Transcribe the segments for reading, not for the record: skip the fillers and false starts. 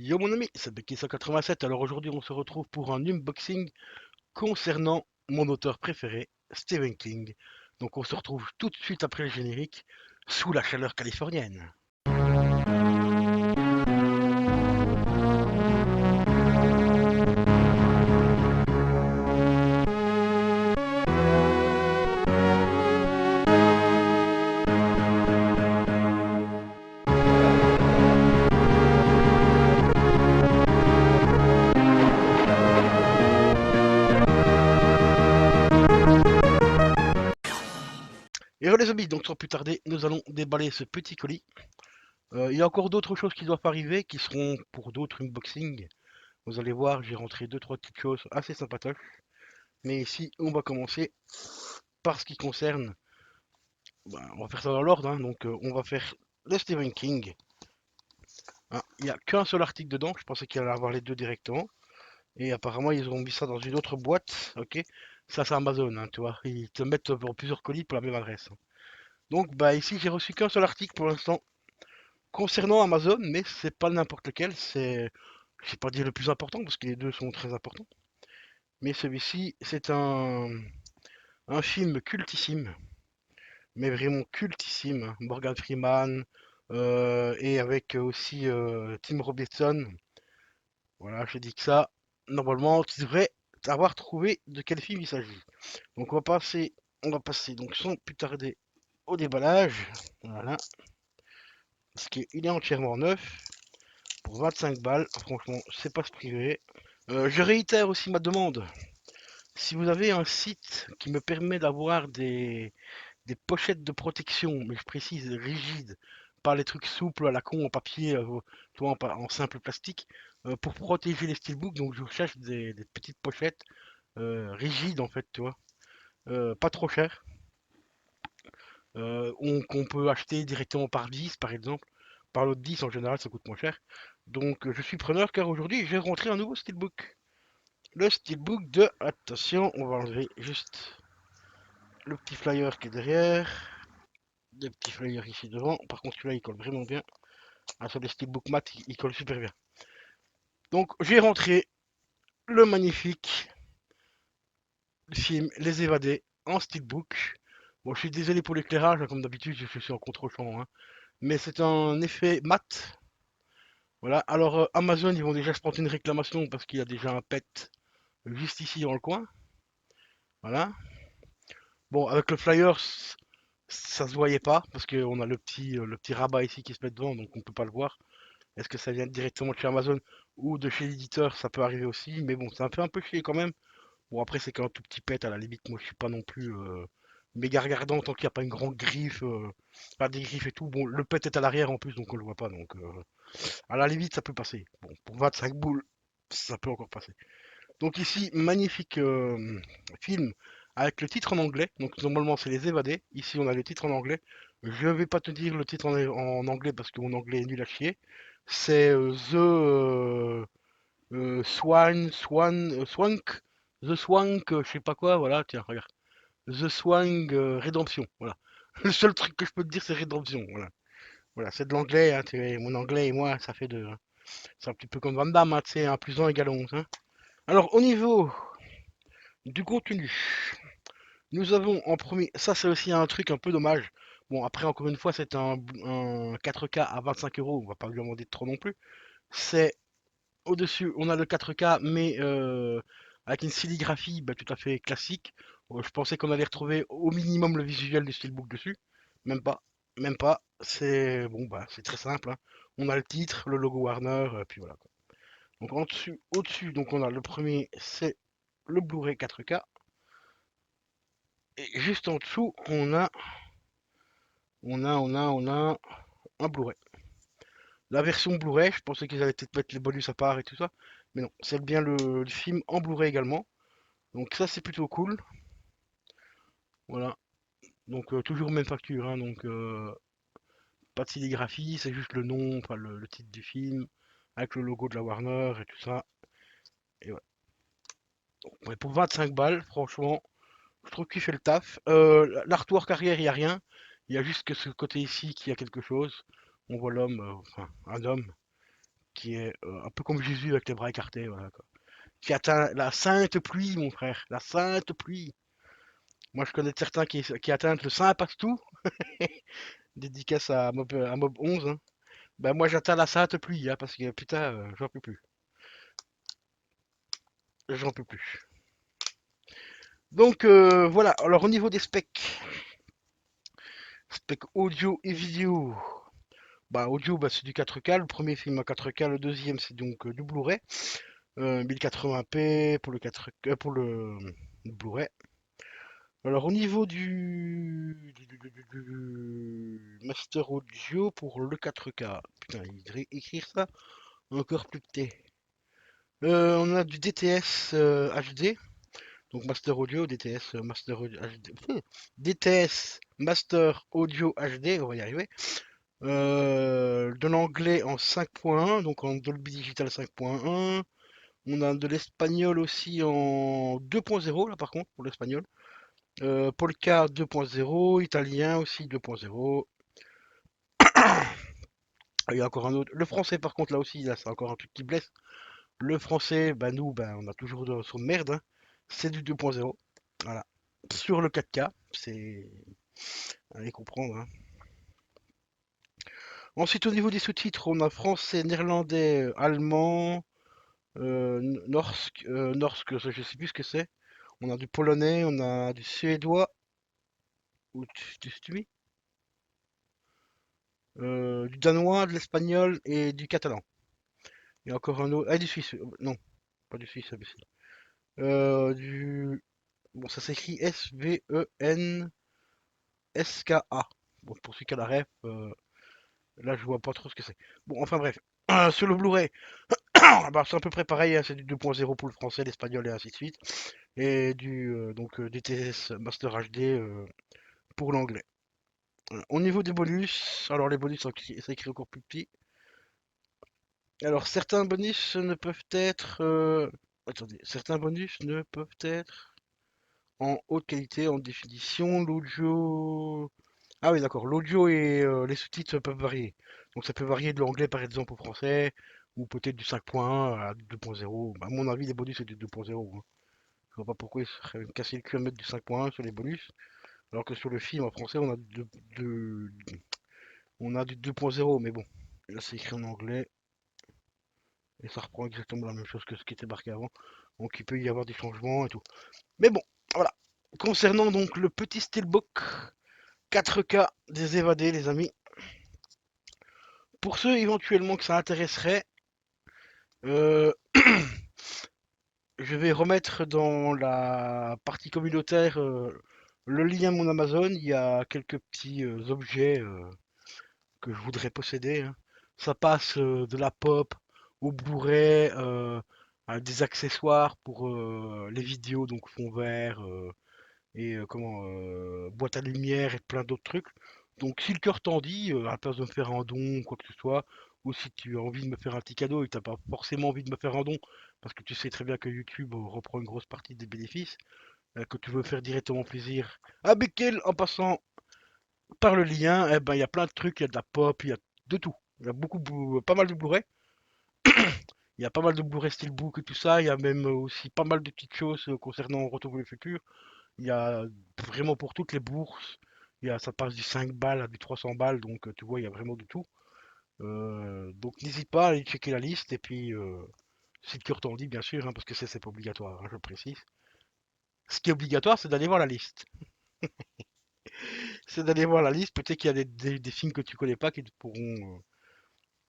Yo mon ami, c'est Becky187. Alors aujourd'hui on se retrouve pour un unboxing concernant mon auteur préféré, Stephen King. Donc on se retrouve tout de suite après le générique, sous la chaleur californienne. Et voilà les amis, donc sans plus tarder, nous allons déballer ce petit colis. Il y a encore d'autres choses qui doivent arriver, qui seront pour d'autres unboxings. Vous allez voir, j'ai rentré deux trois petites choses assez sympatoches. Mais ici, on va commencer par ce qui concerne, on va faire ça dans l'ordre, hein. Donc on va faire le Stephen King. Hein, il n'y a qu'un seul article dedans, je pensais qu'il allait avoir les deux directement. Et apparemment, ils ont mis ça dans une autre boîte, ok? Ça, c'est Amazon, hein, tu vois. Ils te mettent pour plusieurs colis pour la même adresse. Donc, bah, ici, j'ai reçu qu'un seul article pour l'instant concernant Amazon, mais c'est pas n'importe lequel. Je vais pas dire le plus important, parce que les deux sont très importants. Mais celui-ci, c'est un film cultissime, mais vraiment cultissime, hein. Morgan Freeman, et avec aussi Tim Robertson. Voilà, je dis que ça. Normalement, tu devrais avoir trouvé de quel film il s'agit. Donc on va passer donc sans plus tarder au déballage. Voilà, parce qu'il est entièrement neuf pour 25 balles. Franchement, c'est pas se priver. Je réitère aussi ma demande. Si vous avez un site qui me permet d'avoir des pochettes de protection, mais je précise rigides, pas les trucs souples à la con en papier, tu vois, en simple plastique, pour protéger les steelbooks, donc je cherche des petites pochettes rigides en fait, tu vois, pas trop chères, qu'on peut acheter directement par 10 par exemple. Par l'autre 10 en général ça coûte moins cher. Donc je suis preneur car aujourd'hui j'ai rentré un nouveau steelbook. Le steelbook de, attention, on va enlever juste le petit flyer qui est derrière. Des petits flyers ici devant. Par contre, celui-là, il colle vraiment bien. Ah, sur les steelbook mat, il colle super bien. Donc, j'ai rentré le magnifique film Les Évadés en steelbook. Bon, je suis désolé pour l'éclairage, hein, comme d'habitude, je suis en contre-champ, hein. Mais c'est un effet mat. Voilà. Alors, Amazon, ils vont déjà se prendre une réclamation parce qu'il y a déjà un pet juste ici dans le coin. Voilà. Bon, avec le flyer, ça se voyait pas parce qu'on a le petit rabat ici qui se met devant, donc on peut pas le voir. Est-ce que ça vient directement de chez Amazon ou de chez l'éditeur? Ça peut arriver aussi, mais bon, ça me fait un peu chier quand même. Bon, après, c'est qu'un tout petit pet, à la limite, moi, je suis pas non plus méga regardant tant qu'il n'y a pas une grande griffe, pas des griffes et tout. Bon, le pet est à l'arrière en plus, donc on le voit pas, donc à la limite, ça peut passer. Bon, pour 25 boules, ça peut encore passer. Donc ici, magnifique film avec le titre en anglais. Donc normalement, c'est Les Évadés. Ici, on a le titre en anglais. Je vais pas te dire le titre en anglais parce que mon anglais est nul à chier. C'est Swank, The Swank, je sais pas quoi, voilà, tiens, regarde. The Swank Redemption, voilà. Le seul truc que je peux te dire, c'est Rédemption, voilà. Voilà, c'est de l'anglais, hein, mon anglais et moi, ça fait deux, hein. C'est un petit peu comme Van Damme, hein, tu sais, 1 plus 1 égale 11, hein. Alors, au niveau du contenu, nous avons en premier, ça c'est aussi un truc un peu dommage. Bon, après, encore une fois, c'est un 4K à 25 euros, on va pas lui demander trop non plus. C'est au-dessus, on a le 4K, mais avec une sérigraphie bah, tout à fait classique. Je pensais qu'on allait retrouver au minimum le visuel du steelbook dessus. Même pas, même pas. C'est bon, bah, c'est très simple, hein. On a le titre, le logo Warner, puis voilà, quoi. Donc en dessus, au-dessus, donc on a le premier, c'est le Blu-ray 4K. Et juste en dessous, on a un Blu-ray. La version Blu-ray, je pensais qu'ils allaient peut-être mettre les bonus à part et tout ça. Mais non, c'est bien le film en Blu-ray également. Donc ça c'est plutôt cool. Voilà. Donc toujours même facture, hein, donc pas de sérigraphie, c'est juste le nom, enfin le titre du film, avec le logo de la Warner et tout ça. Et ouais. Donc, ouais, pour 25 balles, franchement, je trouve qu'il fait le taf. L'artwork arrière, il n'y a rien. Il y a juste que ce côté ici qui a quelque chose. On voit l'homme, enfin un homme, qui est un peu comme Jésus avec les bras écartés, voilà, quoi. Qui atteint la sainte pluie, mon frère, la sainte pluie. Moi, je connais certains qui atteignent le Saint Pastou, dédicace à Mob 11, hein. Ben, moi, j'atteins la sainte pluie, hein, parce que putain, j'en peux plus. J'en peux plus. Donc, voilà. Alors, au niveau des specs audio et vidéo, bah, audio, bah, c'est du 4K. Le premier film en 4K, le deuxième, c'est donc du Blu-ray. 1080p pour le 4K, pour le Blu-ray. Alors, au niveau du master audio pour le 4K, putain, il devrait écrire ça encore plus petit. On a du DTS HD, donc Master Audio, DTS Master Audio HD. DTS Master Audio HD, on va y arriver. De l'anglais en 5.1, donc en Dolby Digital 5.1. On a de l'espagnol aussi en 2.0, là par contre, pour l'espagnol. Polka 2.0, italien aussi 2.0. Il y a encore un autre. Le français, par contre, là aussi, là, c'est encore un truc qui blesse. Le français, bah nous, bah, on a toujours de son merde, hein. C'est du 2.0. Voilà. Sur le 4K, c'est. Allez comprendre, hein. Ensuite, au niveau des sous-titres, on a français, néerlandais, allemand, norsk, ça, je sais plus ce que c'est. On a du polonais, on a du suédois, ou du stumi, du danois, de l'espagnol et du catalan. Et encore un autre. Ah, du suisse. Non, pas du suisse, imbécile. Du. Bon, ça s'écrit SVENSKA. Bon, pour celui qui a la ref, là je vois pas trop ce que c'est. Bon, enfin bref. Sur le Blu-ray, bah, c'est à peu près pareil, hein, c'est du 2.0 pour le français, l'espagnol et ainsi de suite. Et DTS Master HD pour l'anglais. Voilà. Au niveau des bonus, alors les bonus, c'est écrit encore plus petit. Alors certains bonus ne peuvent être. Attendez, certains bonus ne peuvent être en haute qualité, en définition. L'audio. Ah oui, d'accord. L'audio et les sous-titres peuvent varier. Donc ça peut varier de l'anglais par exemple au français, ou peut-être du 5.1 à du 2.0. Bah, à mon avis, les bonus c'est du 2.0, hein. Je vois pas pourquoi ils seraient cassés le cul à mettre du 5.1 sur les bonus, alors que sur le film en français on a du 2.0, mais bon. Là c'est écrit en anglais, et ça reprend exactement la même chose que ce qui était marqué avant. Donc il peut y avoir des changements et tout. Mais bon, voilà. Concernant donc le petit steelbook 4K des évadés, les amis. Pour ceux éventuellement que ça intéresserait, euh, je vais remettre dans la partie communautaire le lien de mon Amazon. Il y a quelques petits objets que je voudrais posséder, hein. Ça passe de la pop au Blu-ray, à des accessoires pour les vidéos, donc fond vert, et boîte à lumière et plein d'autres trucs. Donc si le cœur t'en dit, à la place de me faire un don ou quoi que ce soit, ou si tu as envie de me faire un petit cadeau et que t'as pas forcément envie de me faire un don, parce que tu sais très bien que YouTube reprend une grosse partie des bénéfices, que tu veux faire directement plaisir à Beckel en passant par le lien, eh ben il y a plein de trucs, il y a de la pop, il y a de tout. Il y a pas mal de Blu-ray. Il y a pas mal de Blu-ray Steelbook et tout ça. Il y a même aussi pas mal de petites choses concernant Retour vers le futur. Il y a vraiment pour toutes les bourses. Ça passe du 5 balles à du 300 balles, donc tu vois, il y a vraiment de tout. Donc n'hésite pas à aller checker la liste, et puis si le cœur t'en dit, bien sûr, hein, parce que c'est pas obligatoire, hein, je précise. Ce qui est obligatoire, c'est d'aller voir la liste. C'est d'aller voir la liste, peut-être qu'il y a des films que tu connais pas qui pourront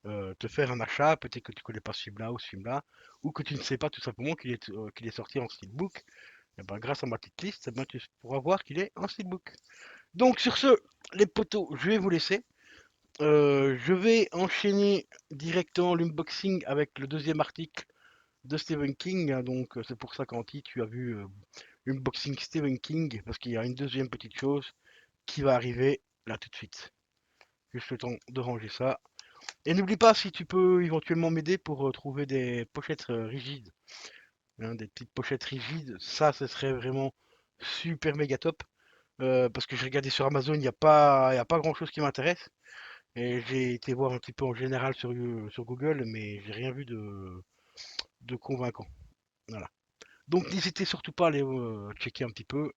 te faire un achat, peut-être que tu connais pas ce film-là ou ce film-là, ou que tu ne sais pas tout simplement qu'il est sorti en steelbook. Et ben, grâce à ma petite liste, eh ben, tu pourras voir qu'il est en steelbook. Donc sur ce, les potos, je vais vous laisser. Je vais enchaîner directement l'unboxing avec le deuxième article de Stephen King, hein. Donc c'est pour ça qu'Anti, tu as vu l'unboxing Stephen King, parce qu'il y a une deuxième petite chose qui va arriver là tout de suite. Juste le temps de ranger ça. Et n'oublie pas, si tu peux éventuellement m'aider pour trouver des pochettes rigides, hein, des petites pochettes rigides, ça, ce serait vraiment super méga top. Parce que j'ai regardé sur Amazon, il y a pas grand chose qui m'intéresse. Et j'ai été voir un petit peu en général sur Google, mais j'ai rien vu de convaincant. Voilà. Donc n'hésitez surtout pas à aller checker un petit peu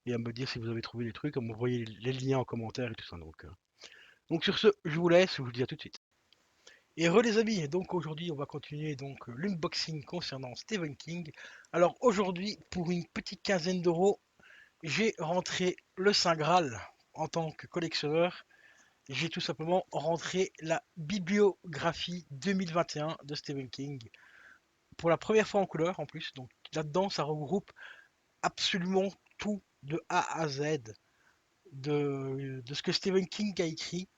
et à me dire si vous avez trouvé des trucs, à m'envoyer les liens en commentaire et tout ça. Donc sur ce, je vous laisse, je vous dis à tout de suite. Et re les amis, et donc aujourd'hui on va continuer donc l'unboxing concernant Stephen King. Alors aujourd'hui, pour une petite quinzaine d'euros, j'ai rentré le Saint Graal en tant que collectionneur. J'ai tout simplement rentré la bibliographie 2021 de Stephen King. Pour la première fois en couleur en plus. Donc là-dedans, ça regroupe absolument tout de A à Z de ce que Stephen King a écrit.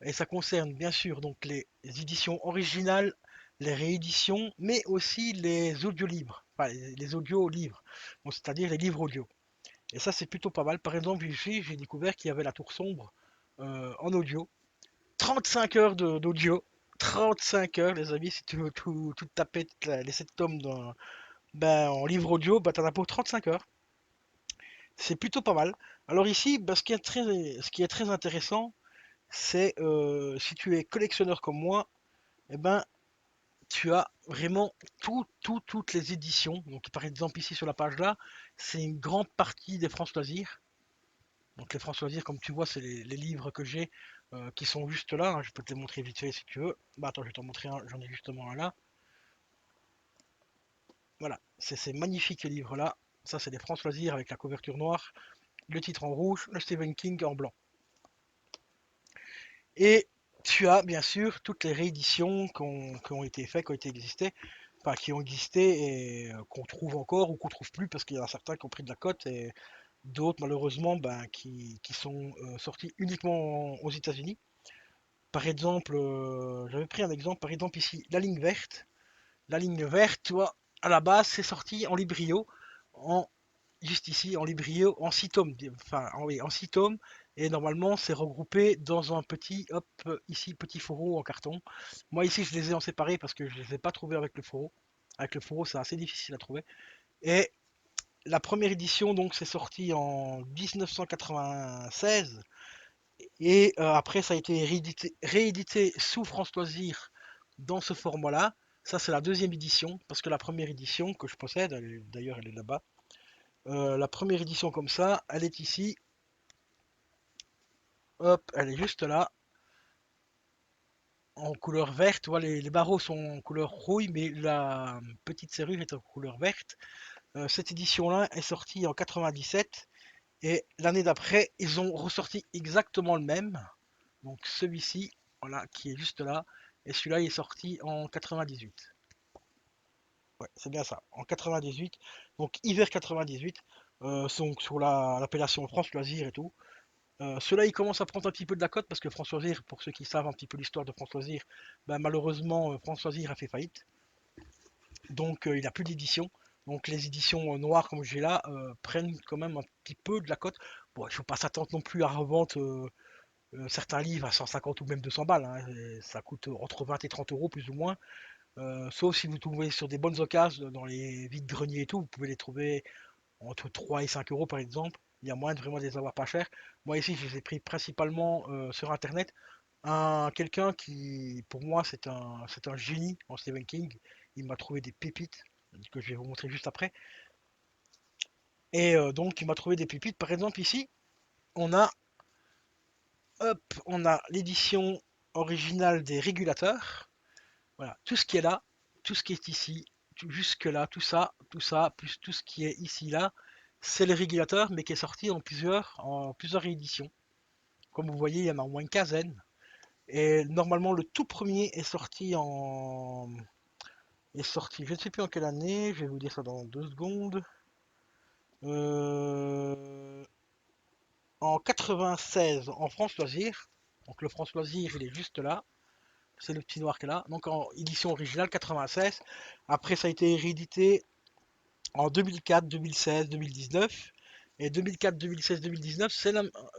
Et ça concerne bien sûr donc les éditions originales, les rééditions, mais aussi les audiolivres, enfin les audio-livres, c'est-à-dire les livres audio. Et ça c'est plutôt pas mal. Par exemple ici j'ai découvert qu'il y avait la Tour Sombre en audio. 35 heures d'audio. 35 heures les amis, si tu veux tout taper, les 7 tomes en livre audio, bah t'en as pour 35 heures. C'est plutôt pas mal. Alors ici, bah, ce qui est très intéressant, c'est si tu es collectionneur comme moi, eh ben, tu as vraiment toutes les éditions. Donc, par exemple, ici sur la page là, c'est une grande partie des France Loisirs. Donc, les France Loisirs, comme tu vois, c'est les livres que j'ai qui sont juste là, hein. Je peux te les montrer vite fait si tu veux. Bah, attends, je vais t'en montrer un. J'en ai justement un là. Voilà, c'est ces magnifiques livres là. Ça, c'est des France Loisirs avec la couverture noire, le titre en rouge, le Stephen King en blanc. Et tu as bien sûr toutes les rééditions qui ont été faites, qui ont existé et qu'on trouve encore ou qu'on trouve plus parce qu'il y en a certains qui ont pris de la cote et d'autres malheureusement qui sont sortis uniquement aux États-Unis. Par exemple, j'avais pris un exemple, par exemple ici, la ligne verte. La ligne verte, tu vois, à la base, c'est sorti en librio, en, juste ici, en librio, en 6 tomes. Enfin, oui, en 6 tomes. Et normalement, c'est regroupé dans un petit, hop, ici, petit fourreau en carton. Moi, ici, je les ai en séparés parce que je ne les ai pas trouvés avec le fourreau. Avec le fourreau, c'est assez difficile à trouver. Et la première édition, donc, c'est sorti en 1996. Et après, ça a été réédité sous France Loisir dans ce format-là. Ça, c'est la deuxième édition, parce que la première édition que je possède, d'ailleurs, elle est là-bas. La première édition comme ça, elle est ici. Hop, elle est juste là, en couleur verte. Tu vois, les barreaux sont en couleur rouille, mais la petite serrure est en couleur verte. Cette édition-là est sortie en 97. Et l'année d'après, ils ont ressorti exactement le même. Donc celui-ci, voilà, qui est juste là. Et celui-là, il est sorti en 98. Ouais, c'est bien ça, en 98. Donc hiver 98, sont sur l'appellation France Loisir et tout. Ceux-là, ils commencent à prendre un petit peu de la cote parce que France Loisir, pour ceux qui savent un petit peu l'histoire de France Loisir, ben, malheureusement, France Loisir a fait faillite. Donc il n'a plus d'édition. Donc les éditions noires comme j'ai là prennent quand même un petit peu de la cote. Bon, il ne faut pas s'attendre non plus à revendre certains livres à 150 ou même 200 balles, hein. Ça coûte entre 20 et 30 euros plus ou moins. Sauf si vous trouvez sur des bonnes occasions dans les vides greniers et tout, vous pouvez les trouver entre 3 et 5 euros par exemple. Il y a moyen de vraiment les avoir pas cher. Moi ici, je les ai pris principalement sur internet. Quelqu'un qui, pour moi, c'est un génie en Stephen King. Il m'a trouvé des pépites que je vais vous montrer juste après. Et donc, il m'a trouvé des pépites. Par exemple, ici, on a, hop, on a l'édition originale des régulateurs. Voilà, tout ce qui est là, tout ce qui est ici, jusque là, tout ça, plus tout ce qui est ici là, c'est le régulateur, mais qui est sorti en plusieurs rééditions. Comme vous voyez, il y en a au moins une quinzaine. Et normalement, le tout premier est sorti, je ne sais plus en quelle année, je vais vous dire ça dans 2 secondes. Euh, En 96 en France Loisir. Donc le France Loisir, il est juste là. C'est le petit noir qui est là. Donc en édition originale 96. Après, ça a été réédité en 2004, 2016, 2019. Et 2004, 2016, 2019,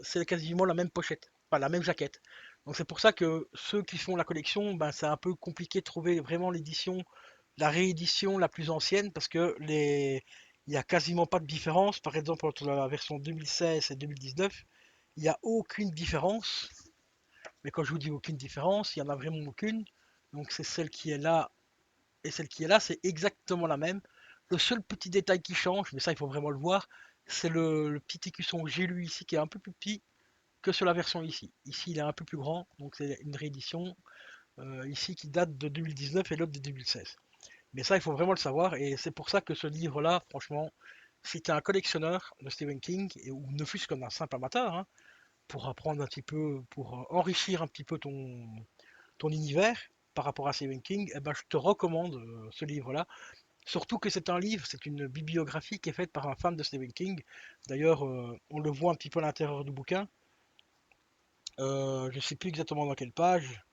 c'est quasiment la même pochette, enfin la même jaquette. Donc c'est pour ça que ceux qui font la collection, ben, c'est un peu compliqué de trouver vraiment la réédition la plus ancienne parce que il n'y a quasiment pas de différence. Par exemple, entre la version 2016 et 2019, il n'y a aucune différence. Mais quand je vous dis aucune différence, il n'y en a vraiment aucune. Donc c'est celle qui est là et celle qui est là, c'est exactement la même. Le seul petit détail qui change, mais ça il faut vraiment le voir, c'est le petit écusson que j'ai lu ici qui est un peu plus petit que sur la version ici. Ici il est un peu plus grand, donc c'est une réédition ici qui date de 2019 et l'autre de 2016. Mais ça il faut vraiment le savoir et c'est pour ça que ce livre-là, franchement, si tu es un collectionneur de Stephen King, ou ne fût-ce qu'un simple amateur, hein, pour apprendre un petit peu, pour enrichir un petit peu ton univers par rapport à Stephen King, eh ben, je te recommande ce livre-là. Surtout que c'est un livre, c'est une bibliographie qui est faite par un fan de Stephen King. D'ailleurs, on le voit un petit peu à l'intérieur du bouquin. Je ne sais plus exactement dans quelle page.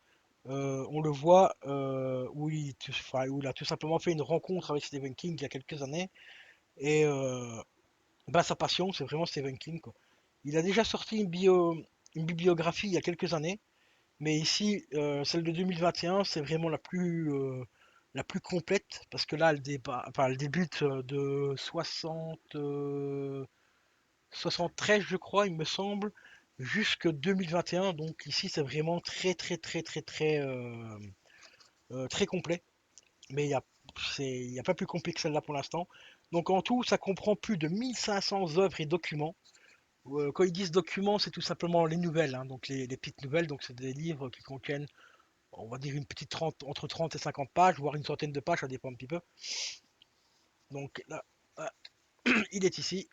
On le voit où il a tout simplement fait une rencontre avec Stephen King il y a quelques années. Et bah, sa passion, c'est vraiment Stephen King, quoi. Il a déjà sorti une bibliographie il y a quelques années. Mais ici, celle de 2021, c'est vraiment la plus complète parce que là, elle débute de 73, je crois, il me semble, jusque 2021. Donc ici, c'est vraiment très, très, très, très, très, très complet. Mais il y a pas plus complet que celle-là pour l'instant. Donc en tout, ça comprend plus de 1500 œuvres et documents. Quand ils disent documents, c'est tout simplement les nouvelles, hein, donc les petites nouvelles. Donc c'est des livres qui contiennent, on va dire, une petite 30, entre 30 et 50 pages, voire une centaine de pages, ça dépend un petit peu. Donc là, ah, il est ici.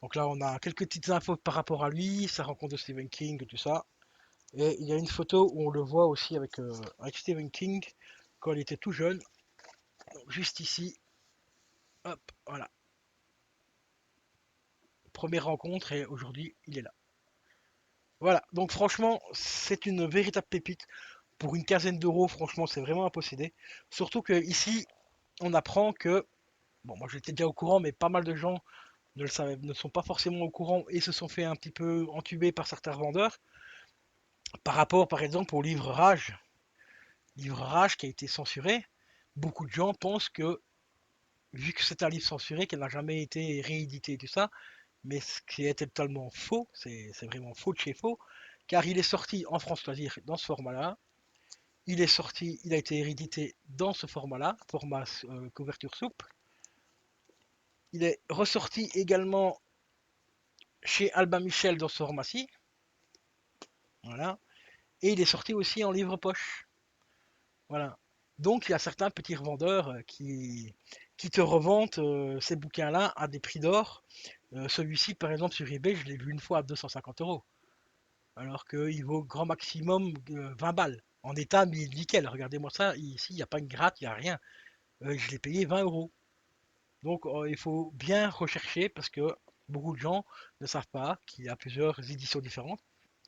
Donc là, on a quelques petites infos par rapport à lui, sa rencontre de Stephen King, tout ça. Et il y a une photo où on le voit aussi avec Stephen King quand il était tout jeune. Donc, juste ici, hop, voilà. Première rencontre et aujourd'hui, il est là. Voilà, donc franchement, c'est une véritable pépite. Pour une quinzaine d'euros, franchement, c'est vraiment à posséder. Surtout que ici, on apprend que, bon, moi j'étais déjà au courant, mais pas mal de gens ne sont pas forcément au courant et se sont fait un petit peu entuber par certains vendeurs. Par rapport, par exemple, au livre Rage. Livre Rage qui a été censuré. Beaucoup de gens pensent que, vu que c'est un livre censuré, qu'il n'a jamais été réédité et tout ça, mais ce qui est totalement faux, c'est vraiment faux de chez faux, car il est sorti en France Loisir dans ce format-là. Il est sorti, il a été réédité dans ce format-là, format couverture souple. Il est ressorti également chez Albin Michel dans ce format-ci. Voilà. Et il est sorti aussi en livre poche. Voilà. Donc il y a certains petits revendeurs qui te revendent ces bouquins-là à des prix d'or. Celui-ci, par exemple, sur eBay, je l'ai vu une fois à 250 €. Alors qu'il vaut grand maximum 20 balles. En état nickel. Regardez-moi ça. Ici, il n'y a pas une gratte, il n'y a rien. Je l'ai payé 20 €. Donc il faut bien rechercher parce que beaucoup de gens ne savent pas qu'il y a plusieurs éditions différentes,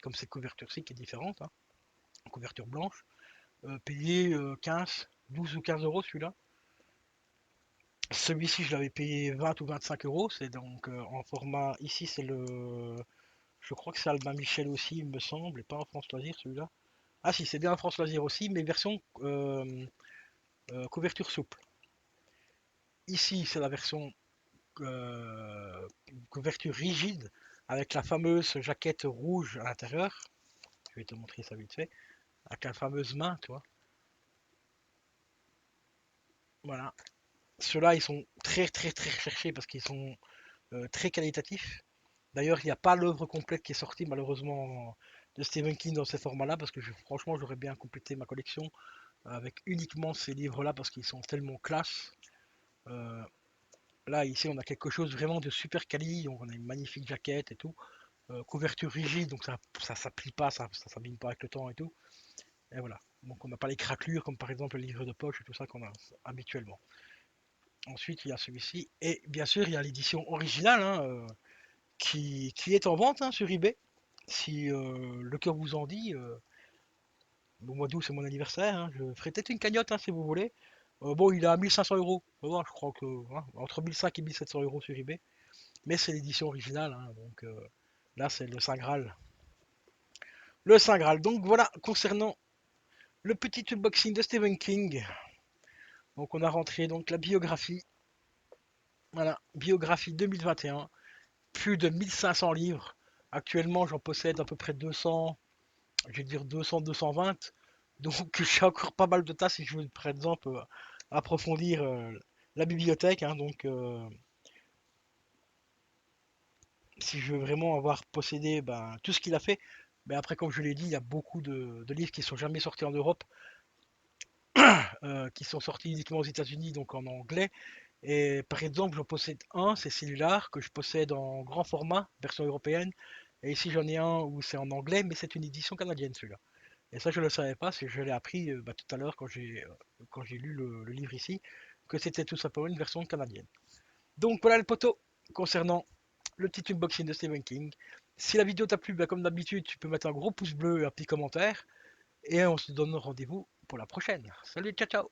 comme cette couverture-ci qui est différente, hein, couverture blanche, payer 15, 12 ou 15 € celui-là. Celui-ci, je l'avais payé 20 ou 25 €. C'est donc en format. Ici, c'est le. Je crois que c'est Albin Michel aussi, il me semble, et pas en France Loisir celui-là. Ah, si, c'est bien en France Loisir aussi, mais version couverture souple. Ici, c'est la version euh, couverture rigide avec la fameuse jaquette rouge à l'intérieur. Je vais te montrer ça vite fait. Avec la fameuse main, tu vois. Voilà. Ceux-là, ils sont très très très recherchés parce qu'ils sont très qualitatifs. D'ailleurs, il n'y a pas l'œuvre complète qui est sortie malheureusement de Stephen King dans ces formats-là parce que franchement, j'aurais bien complété ma collection avec uniquement ces livres-là parce qu'ils sont tellement classe. Euh, Là, ici, on a quelque chose vraiment de super quali. On a une magnifique jaquette et tout. Couverture rigide, donc ça s'applique pas, ça s'abîme pas avec le temps et tout. Et voilà. Donc on n'a pas les craquelures comme par exemple le livre de poche et tout ça qu'on a habituellement. Ensuite, il y a celui-ci. Et bien sûr, il y a l'édition originale hein, qui est en vente hein, sur eBay. Si le cœur vous en dit, au mois d'août c'est mon anniversaire, hein, je ferai peut-être une cagnotte hein, si vous voulez. Bon, il est à 1500 €. Je crois que hein, entre 1500 et 1700 € sur eBay. Mais c'est l'édition originale. Hein, donc là, c'est le Saint Graal. Le Saint Graal. Donc voilà, concernant le petit unboxing de Stephen King. Donc on a rentré donc la biographie. Voilà, biographie 2021. Plus de 1500 livres. Actuellement, j'en possède à peu près 200, je vais dire 200, 220. Donc j'ai encore pas mal de tas si je veux par exemple approfondir la bibliothèque, hein. Donc si je veux vraiment avoir possédé ben, tout ce qu'il a fait. Mais après, comme je l'ai dit, il y a beaucoup de livres qui sont jamais sortis en Europe, qui sont sortis uniquement aux États-Unis, donc en anglais. Et par exemple, j'en possède un, c'est Cellular, que je possède en grand format, version européenne. Et ici, j'en ai un où c'est en anglais, mais c'est une édition canadienne, celui-là. Et ça, je ne le savais pas, c'est que je l'ai appris bah, tout à l'heure quand j'ai lu le livre ici, que c'était tout simplement une version canadienne. Donc voilà le poteau concernant le petit unboxing de Stephen King. Si la vidéo t'a plu, bah, comme d'habitude, tu peux mettre un gros pouce bleu et un petit commentaire. Et on se donne rendez-vous pour la prochaine. Salut, ciao ciao!